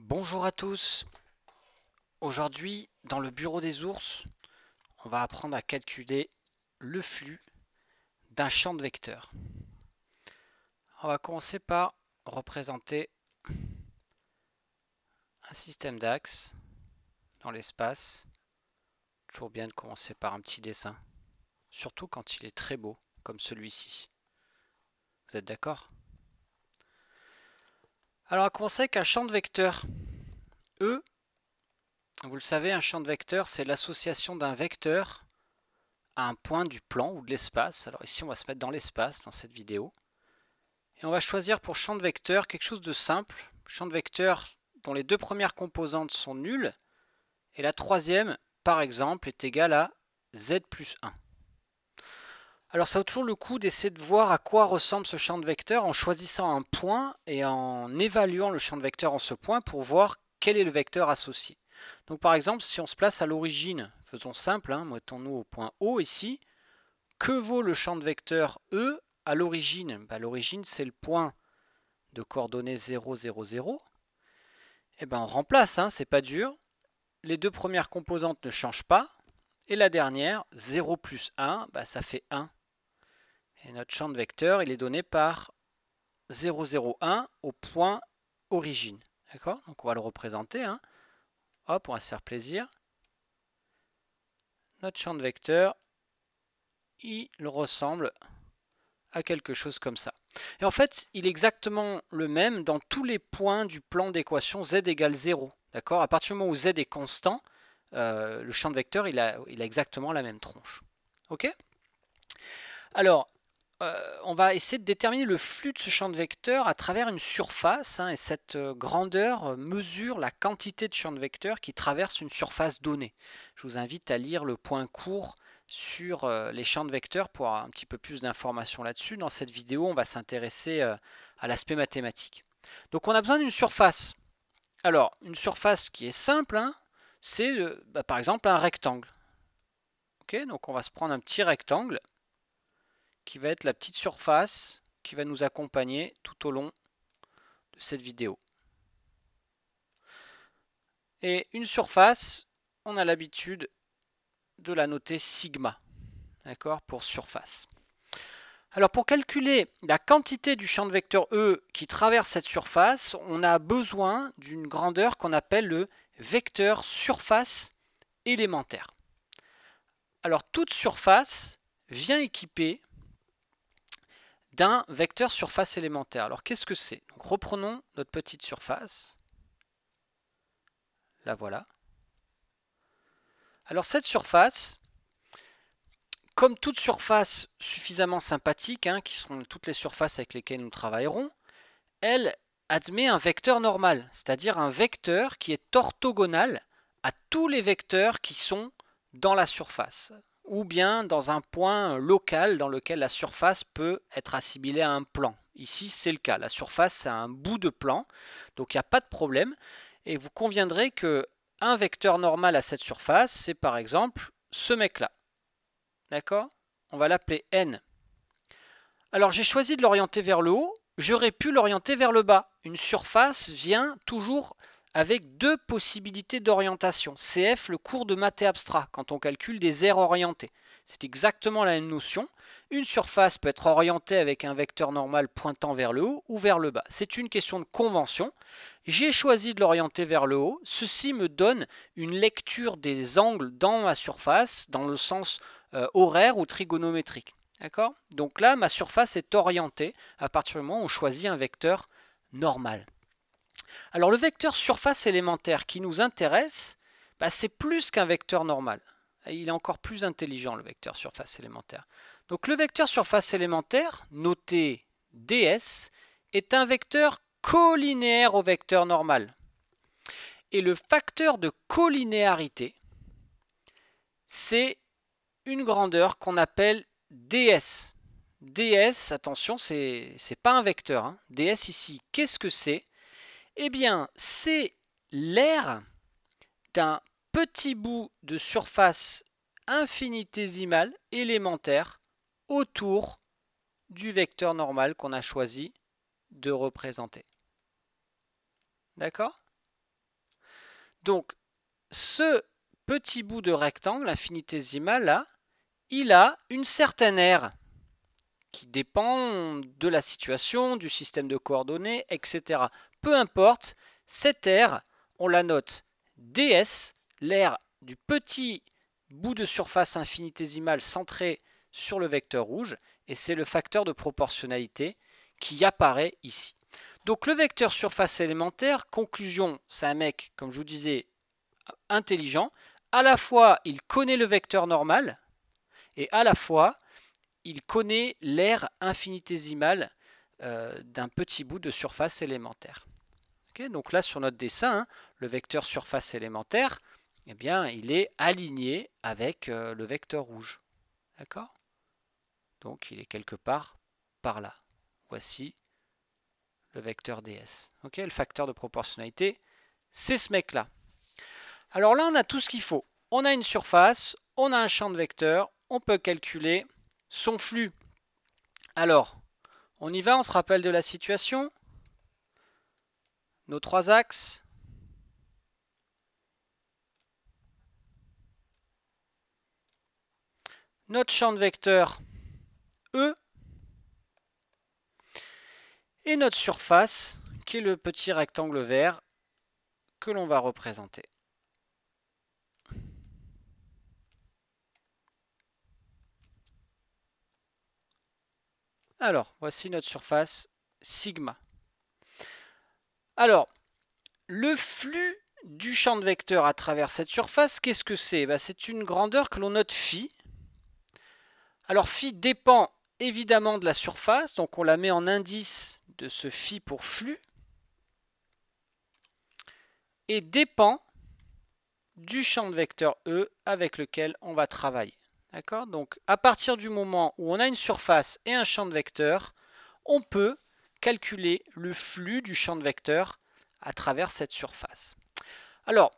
Bonjour à tous. Aujourd'hui, dans le bureau des ours, on va apprendre à calculer le flux d'un champ de vecteurs. On va commencer par représenter un système d'axes dans l'espace. Toujours bien de commencer par un petit dessin, surtout quand il est très beau, comme celui-ci. Vous êtes d'accord? Alors, on va commencer avec un champ de vecteurs. E, vous le savez, un champ de vecteurs, c'est l'association d'un vecteur à un point du plan ou de l'espace. Alors ici, on va se mettre dans l'espace dans cette vidéo. Et on va choisir pour champ de vecteur quelque chose de simple. Champ de vecteur dont les deux premières composantes sont nulles. Et la troisième, par exemple, est égale à z plus 1. Alors ça vaut toujours le coup d'essayer de voir à quoi ressemble ce champ de vecteur en choisissant un point et en évaluant le champ de vecteur en ce point pour voir quel est le vecteur associé. Donc par exemple, si on se place à l'origine, faisons simple, mettons-nous au point O ici. Que vaut le champ de vecteur E à l'origine? L'origine, c'est le point de coordonnées 0, 0, 0. Et on remplace, c'est pas dur. Les deux premières composantes ne changent pas. Et la dernière, 0 plus 1, ça fait 1. Et notre champ de vecteur, il est donné par 0, 0, 1 au point origine. D'accord? Donc on va le représenter. Hop, on va se faire plaisir. Notre champ de vecteur, il ressemble à quelque chose comme ça. Et en fait, il est exactement le même dans tous les points du plan d'équation z égale 0. D'accord? À partir du moment où z est constant, le champ de vecteur, il a exactement la même tronche. Ok? Alors, on va essayer de déterminer le flux de ce champ de vecteur à travers une surface. Et cette grandeur mesure la quantité de champ de vecteur qui traverse une surface donnée. Je vous invite à lire le point court sur les champs de vecteurs pour avoir un petit peu plus d'informations là-dessus. Dans cette vidéo, on va s'intéresser à l'aspect mathématique. Donc on a besoin d'une surface. Alors, une surface qui est simple, c'est par exemple un rectangle. Okay, donc on va se prendre un petit rectangle qui va être la petite surface qui va nous accompagner tout au long de cette vidéo. Et une surface, on a l'habitude de la noter sigma, d'accord, pour surface. Alors pour calculer la quantité du champ de vecteur E qui traverse cette surface, on a besoin d'une grandeur qu'on appelle le vecteur surface élémentaire. Alors toute surface vient équipée d'un vecteur surface élémentaire. Alors qu'est-ce que c'est? Donc reprenons notre petite surface. La voilà. Alors cette surface, comme toute surface suffisamment sympathique, qui seront toutes les surfaces avec lesquelles nous travaillerons, elle admet un vecteur normal, c'est-à-dire un vecteur qui est orthogonal à tous les vecteurs qui sont dans la surface, ou bien dans un point local dans lequel la surface peut être assimilée à un plan. Ici, c'est le cas. La surface, c'est un bout de plan, donc il n'y a pas de problème. Et vous conviendrez que un vecteur normal à cette surface, c'est par exemple ce mec-là. D'accord? On va l'appeler n. Alors j'ai choisi de l'orienter vers le haut, j'aurais pu l'orienter vers le bas. Une surface vient toujours avec deux possibilités d'orientation. CF, le cours de maths et abstrait, quand on calcule des aires orientées. C'est exactement la même notion. Une surface peut être orientée avec un vecteur normal pointant vers le haut ou vers le bas. C'est une question de convention. J'ai choisi de l'orienter vers le haut. Ceci me donne une lecture des angles dans ma surface, dans le sens horaire ou trigonométrique. D'accord? Donc là, ma surface est orientée à partir du moment où on choisit un vecteur normal. Alors le vecteur surface élémentaire qui nous intéresse, c'est plus qu'un vecteur normal. Il est encore plus intelligent, le vecteur surface élémentaire. Donc le vecteur surface élémentaire, noté ds, est un vecteur collinéaire au vecteur normal. Et le facteur de collinéarité, c'est une grandeur qu'on appelle ds. ds, attention, c'est pas un vecteur. ds ici, qu'est-ce que c'est? Eh bien, c'est l'aire d'un petit bout de surface infinitésimale élémentaire autour du vecteur normal qu'on a choisi de représenter. D'accord? Donc, ce petit bout de rectangle infinitésimal là, il a une certaine aire qui dépend de la situation, du système de coordonnées, etc. Peu importe, cette aire, on la note ds, l'aire du petit bout de surface infinitésimal centré sur le vecteur rouge, et c'est le facteur de proportionnalité qui apparaît ici. Donc le vecteur surface élémentaire, conclusion, c'est un mec, comme je vous disais, intelligent. À la fois, il connaît le vecteur normal, et à la fois, il connaît l'aire infinitésimale d'un petit bout de surface élémentaire. Okay, donc là, sur notre dessin, hein, le vecteur surface élémentaire, eh bien, il est aligné avec le vecteur rouge. D'accord? Donc, il est quelque part par là. Voici le vecteur ds. Okay, le facteur de proportionnalité, c'est ce mec-là. Alors là, on a tout ce qu'il faut. On a une surface, on a un champ de vecteur, on peut calculer son flux. Alors, on y va, on se rappelle de la situation. Nos trois axes. Notre champ de vecteur E. Et notre surface, qui est le petit rectangle vert que l'on va représenter. Alors, voici notre surface sigma. Alors, le flux du champ de vecteur à travers cette surface, qu'est-ce que c'est? C'est une grandeur que l'on note phi. Alors, phi dépend évidemment de la surface, donc on la met en indice de ce phi pour flux, et dépend du champ de vecteur E avec lequel on va travailler. D'accord? Donc, à partir du moment où on a une surface et un champ de vecteur, on peut calculer le flux du champ de vecteur à travers cette surface. Alors,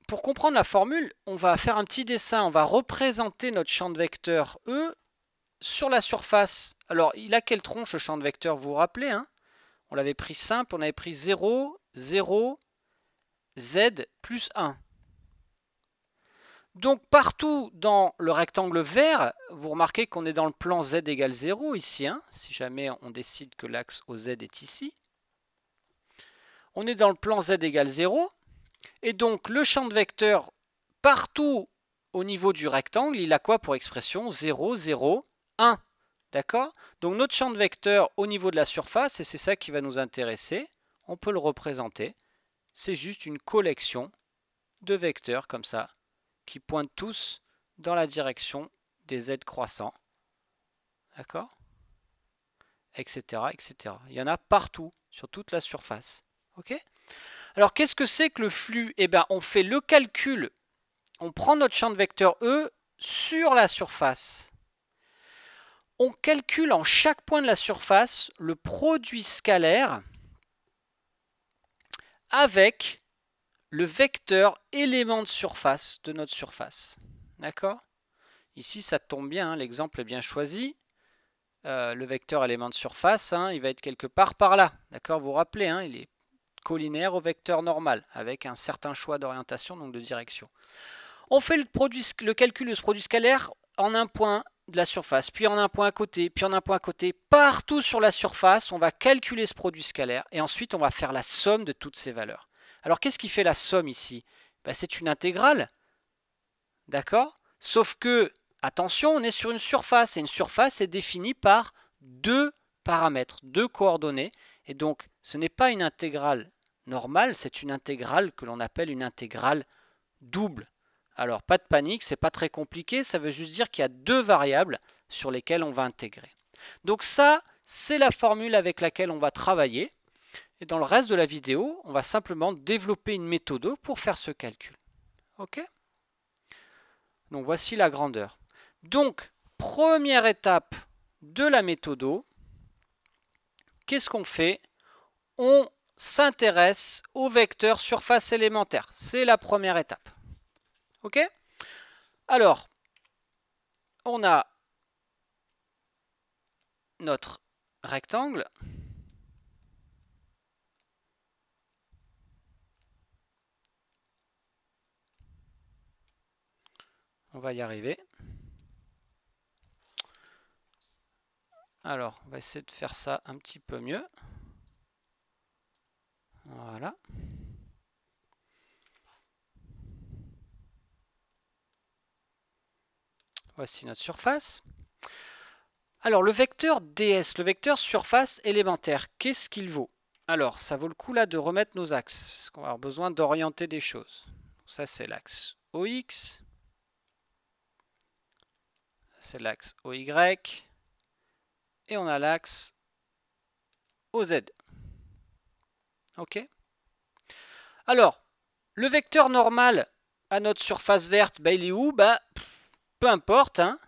pour comprendre la formule, on va faire un petit dessin. On va représenter notre champ de vecteur E sur la surface. Alors, il a quelle tronche le champ de vecteur? Vous vous rappelez, hein? On l'avait pris simple, on avait pris 0, 0, z plus 1. Donc partout dans le rectangle vert, vous remarquez qu'on est dans le plan z égale 0 ici, hein, si jamais on décide que l'axe OZ est ici. On est dans le plan z égale 0, et donc le champ de vecteur partout au niveau du rectangle, il a quoi pour expression? 0, 0, 1. D'accord? Donc notre champ de vecteur au niveau de la surface, et c'est ça qui va nous intéresser, on peut le représenter, c'est juste une collection de vecteurs comme ça, qui pointent tous dans la direction des z croissants. D'accord? Etc., etc. Il y en a partout, sur toute la surface. Ok? Alors, qu'est-ce que c'est que le flux? Eh bien, on fait le calcul. On prend notre champ de vecteur E sur la surface. On calcule en chaque point de la surface le produit scalaire avec le vecteur élément de surface de notre surface. D'accord? Ici, ça tombe bien, hein, l'exemple est bien choisi. Le vecteur élément de surface, hein, il va être quelque part par là. D'accord? Vous vous rappelez, hein, il est collinaire au vecteur normal, avec un certain choix d'orientation, donc de direction. On fait le calcul de ce produit scalaire en un point de la surface, puis en un point à côté, puis en un point à côté. Partout sur la surface, on va calculer ce produit scalaire, et ensuite on va faire la somme de toutes ces valeurs. Alors qu'est-ce qui fait la somme ici? C'est une intégrale, d'accord? Sauf que, attention, on est sur une surface, et une surface est définie par deux paramètres, deux coordonnées, et donc ce n'est pas une intégrale normale, c'est une intégrale que l'on appelle une intégrale double. Alors pas de panique, c'est pas très compliqué, ça veut juste dire qu'il y a deux variables sur lesquelles on va intégrer. Donc ça, c'est la formule avec laquelle on va travailler, et dans le reste de la vidéo, on va simplement développer une méthode pour faire ce calcul. Ok? Donc voici la grandeur. Donc, première étape de la méthode, qu'est-ce qu'on fait? On s'intéresse au vecteur surface élémentaire. C'est la première étape. Ok? Alors, on a notre rectangle. On va y arriver. Alors, on va essayer de faire ça un petit peu mieux. Voilà. Voici notre surface. Alors, le vecteur ds, le vecteur surface élémentaire, qu'est-ce qu'il vaut? Alors, ça vaut le coup là de remettre nos axes, parce qu'on va avoir besoin d'orienter des choses. Ça, c'est l'axe OX. C'est l'axe OY. Et on a l'axe OZ. Ok? Alors, le vecteur normal à notre surface verte, bah, il est où? Bah, peu importe, hein.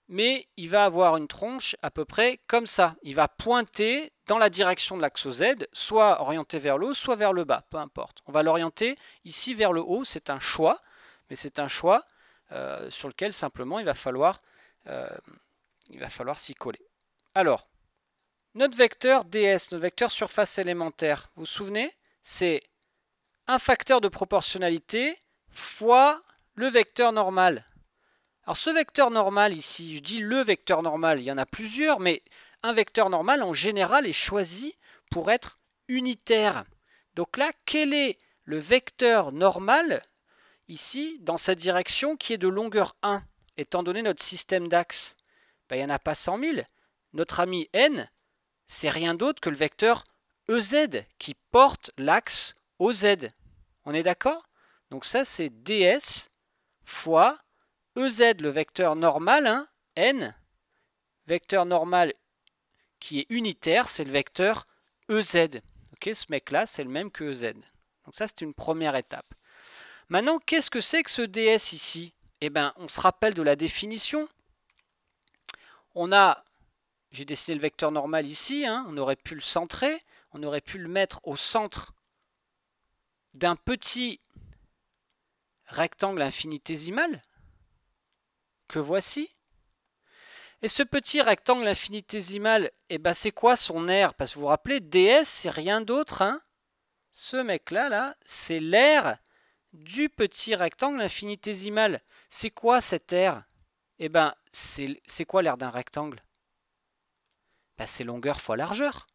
Mais il va avoir une tronche à peu près comme ça. Il va pointer dans la direction de l'axe OZ, soit orienté vers le haut, soit vers le bas, peu importe. On va l'orienter ici vers le haut, c'est un choix, mais c'est un choix sur lequel simplement il va falloir s'y coller. Alors, notre vecteur ds, notre vecteur surface élémentaire, vous vous souvenez? C'est un facteur de proportionnalité fois le vecteur normal. Alors ce vecteur normal ici, je dis le vecteur normal, il y en a plusieurs, mais un vecteur normal en général est choisi pour être unitaire. Donc là, quel est le vecteur normal ici dans cette direction qui est de longueur 1, étant donné notre système d'axes? Ben, il n'y en a pas 100 000. Notre ami n, c'est rien d'autre que le vecteur EZ qui porte l'axe OZ. On est d'accord? Donc ça, c'est ds fois EZ, le vecteur normal, hein, n, vecteur normal qui est unitaire, c'est le vecteur EZ. Ok, ce mec-là, c'est le même que EZ. Donc ça, c'est une première étape. Maintenant, qu'est-ce que c'est que ce ds ici? Eh bien, on se rappelle de la définition. J'ai dessiné le vecteur normal ici, hein, on aurait pu le centrer, on aurait pu le mettre au centre d'un petit rectangle infinitésimal que voici. Et ce petit rectangle infinitésimal, eh ben c'est quoi son aire? Parce que vous vous rappelez, ds, c'est rien d'autre, hein? Ce mec-là, là, c'est l'aire du petit rectangle infinitésimal. C'est quoi cette aire? Eh ben, c'est quoi l'aire d'un rectangle? Ben, c'est longueur fois largeur.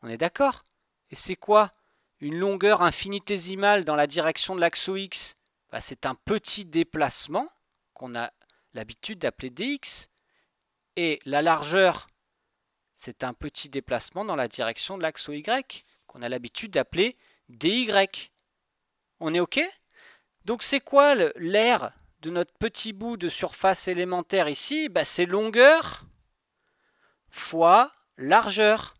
On est d'accord? Et c'est quoi une longueur infinitésimale dans la direction de l'axe OX? Ben, c'est un petit déplacement qu'on a l'habitude d'appeler dx. Et la largeur, c'est un petit déplacement dans la direction de l'axe OY, qu'on a l'habitude d'appeler dy. On est OK? Donc c'est quoi l'aire de notre petit bout de surface élémentaire ici? Ben, c'est longueur fois largeur.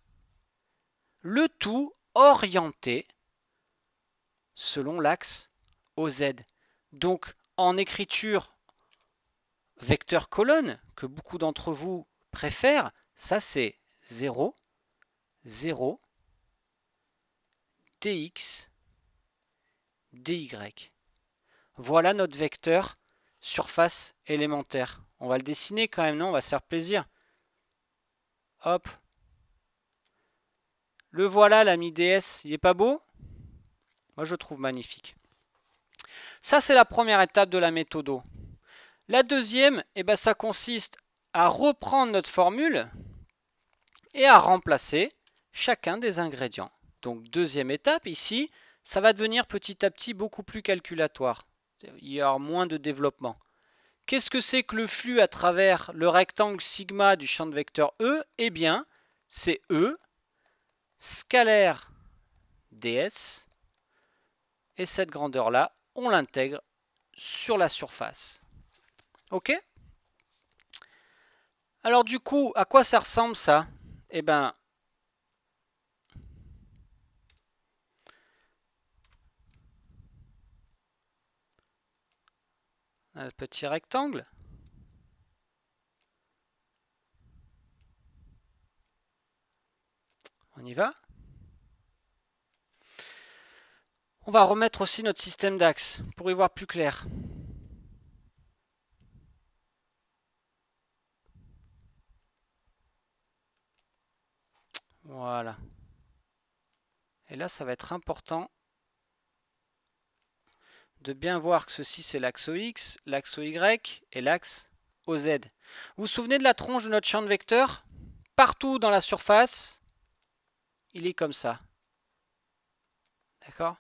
Le tout orienté selon l'axe OZ. Donc en écriture vecteur colonne, que beaucoup d'entre vous préfèrent, ça c'est 0, 0, dx, dy. Voilà notre vecteur surface élémentaire. On va le dessiner quand même, non? On va se faire plaisir. Hop. Le voilà, l'ami ds. Il est pas beau? Moi, je le trouve magnifique. Ça, c'est la première étape de la méthodo. La deuxième, eh ben, ça consiste à reprendre notre formule et à remplacer chacun des ingrédients. Donc, deuxième étape, ici, ça va devenir petit à petit beaucoup plus calculatoire. Il y aura moins de développement. Qu'est-ce que c'est que le flux à travers le rectangle sigma du champ de vecteur E? Eh bien, c'est E scalaire ds, et cette grandeur-là, on l'intègre sur la surface. Ok? Alors du coup, à quoi ça ressemble ça? Eh bien, un petit rectangle. On y va. On va remettre aussi notre système d'axes pour y voir plus clair. Voilà. Et là, ça va être important de bien voir que ceci c'est l'axe OX, l'axe OY et l'axe OZ. Vous vous souvenez de la tronche de notre champ de vecteur? Partout dans la surface, il est comme ça. D'accord?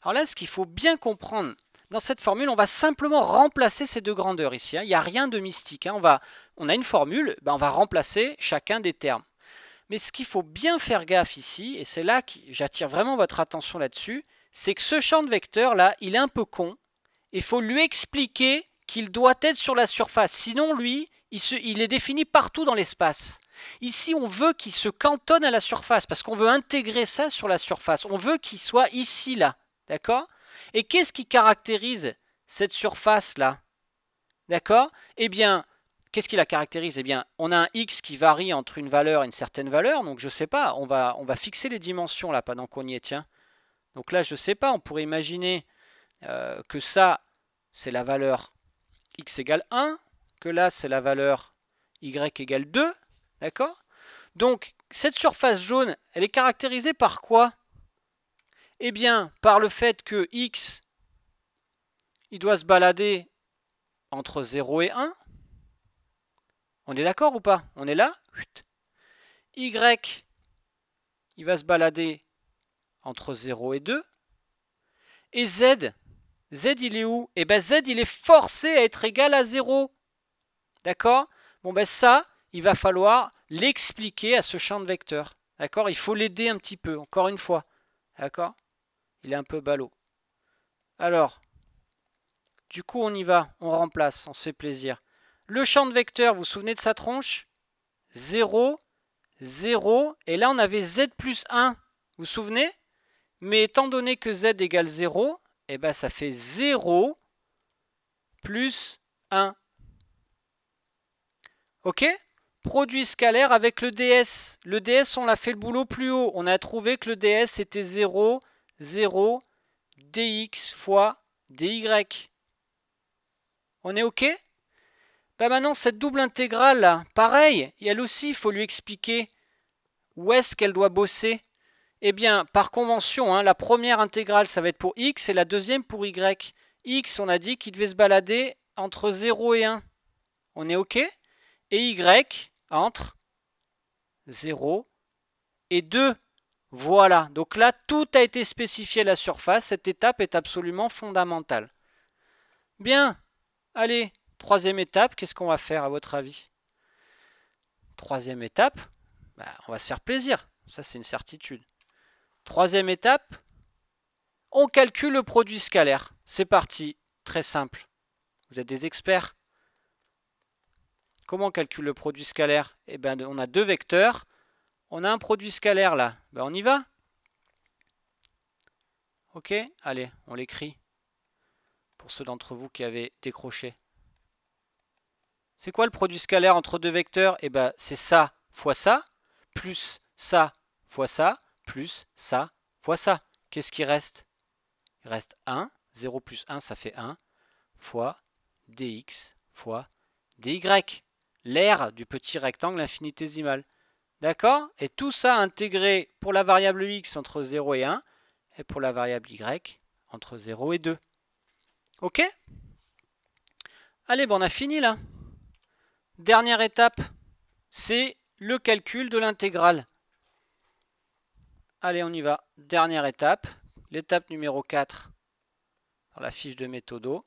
Alors là, ce qu'il faut bien comprendre, dans cette formule, on va simplement remplacer ces deux grandeurs ici. Il n'y a rien de mystique. On a une formule, on va remplacer chacun des termes. Mais ce qu'il faut bien faire gaffe ici, et c'est là que j'attire vraiment votre attention là-dessus, c'est que ce champ de vecteur là, il est un peu con. Il faut lui expliquer qu'il doit être sur la surface. Sinon, lui, il est défini partout dans l'espace. Ici, on veut qu'il se cantonne à la surface, parce qu'on veut intégrer ça sur la surface. On veut qu'il soit ici, là. D'accord? Et qu'est-ce qui caractérise cette surface-là? D'accord? Eh bien, qu'est-ce qui la caractérise? Eh bien, on a un x qui varie entre une valeur et une certaine valeur. Donc, je ne sais pas, on va fixer les dimensions là, pendant qu'on y est, tiens. Donc là, je ne sais pas, on pourrait imaginer que ça, c'est la valeur x égale 1, que là, c'est la valeur y égale 2, d'accord? Donc, cette surface jaune, elle est caractérisée par quoi? Eh bien, par le fait que x, il doit se balader entre 0 et 1. On est d'accord ou pas? On est là? Y, il va se balader entre 0 et 2. Et z, il est où? Eh bien, z, il est forcé à être égal à 0. D'accord? Bon, ben ça, il va falloir l'expliquer à ce champ de vecteurs. D'accord? Il faut l'aider un petit peu, encore une fois. D'accord? Il est un peu ballot. Alors, du coup, on y va, on remplace, on se fait plaisir. Le champ de vecteurs, vous vous souvenez de sa tronche? 0, 0, et là on avait z plus 1, vous vous souvenez? Mais étant donné que z égale 0, eh ben ça fait 0 plus 1. Ok? Produit scalaire avec le ds. Le ds, on a fait le boulot plus haut. On a trouvé que le ds était 0, 0, dx fois dy. On est ok? Ben maintenant, cette double intégrale, là, pareil, et elle aussi, il faut lui expliquer où est-ce qu'elle doit bosser. Eh bien, par convention, hein, la première intégrale, ça va être pour x, et la deuxième pour y. X, on a dit qu'il devait se balader entre 0 et 1. On est ok? Et y, entre 0 et 2. Voilà, donc là, tout a été spécifié à la surface. Cette étape est absolument fondamentale. Bien, allez, troisième étape, qu'est-ce qu'on va faire à votre avis? Troisième étape, on va se faire plaisir, ça c'est une certitude. Troisième étape, on calcule le produit scalaire. C'est parti, très simple. Vous êtes des experts. Comment on calcule le produit scalaire? Eh bien, on a deux vecteurs. On a un produit scalaire là. On y va? Ok? Allez, on l'écrit. Pour ceux d'entre vous qui avaient décroché. C'est quoi le produit scalaire entre deux vecteurs? Eh bien, c'est ça fois ça, plus ça fois ça, plus ça fois ça. Qu'est-ce qui reste? Il reste 1. 0 plus 1, ça fait 1. Fois dx fois dy. L'aire du petit rectangle infinitésimal. D'accord? Et tout ça intégré pour la variable x entre 0 et 1 et pour la variable y entre 0 et 2. Ok? Allez, on a fini là. Dernière étape, c'est le calcul de l'intégrale. Allez, on y va. Dernière étape, l'étape numéro 4 dans la fiche de méthodo.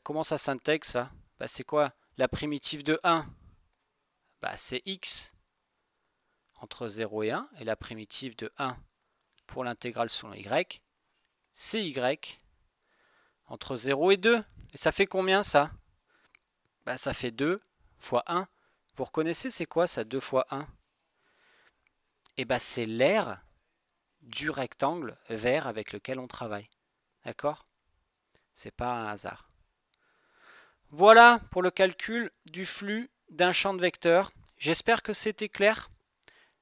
Comment ça s'intègre ça? C'est quoi la primitive de 1? C'est x entre 0 et 1, et la primitive de 1 pour l'intégrale selon y, c'est y entre 0 et 2. Et ça fait combien ça? Ça fait 2 fois 1. Vous reconnaissez c'est quoi ça, 2 fois 1? Et c'est l'aire du rectangle vert avec lequel on travaille. D'accord? C'est pas un hasard. Voilà pour le calcul du flux d'un champ de vecteurs. J'espère que c'était clair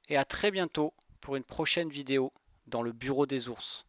et à très bientôt pour une prochaine vidéo dans le bureau des ours.